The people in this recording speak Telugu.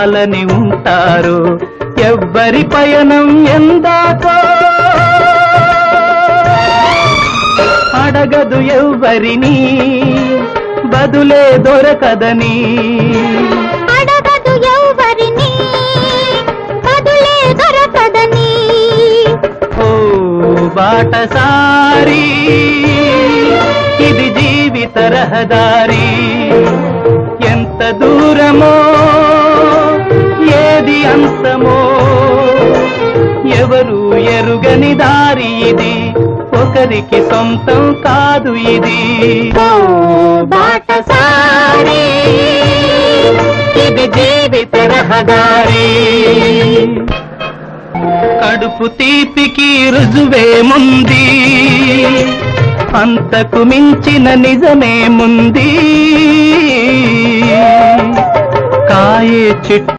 అలని ఉంటారు. ఎవ్వరి పయనం ఎందాకో అడగదు ఎవ్వరిని, బదులే దొరకదని. అడగదు ఎవ్వరిని, బదులే దొరకదని. ఓ బాటసారి, ఇది జీవిత రహదారి. ఎంత దూరమో, ఏది అంతమో, ఎవరు ఎరుగని దారి ఇది. ఒకరికి సొంతం కాదు ఇది. ఓ బాటసారి, ఇది జీవిత రహదారి. కడుపు తీపికి రుజువేముంది, అంతకు మించిన నిజమేముంది. కాయే చెట్టు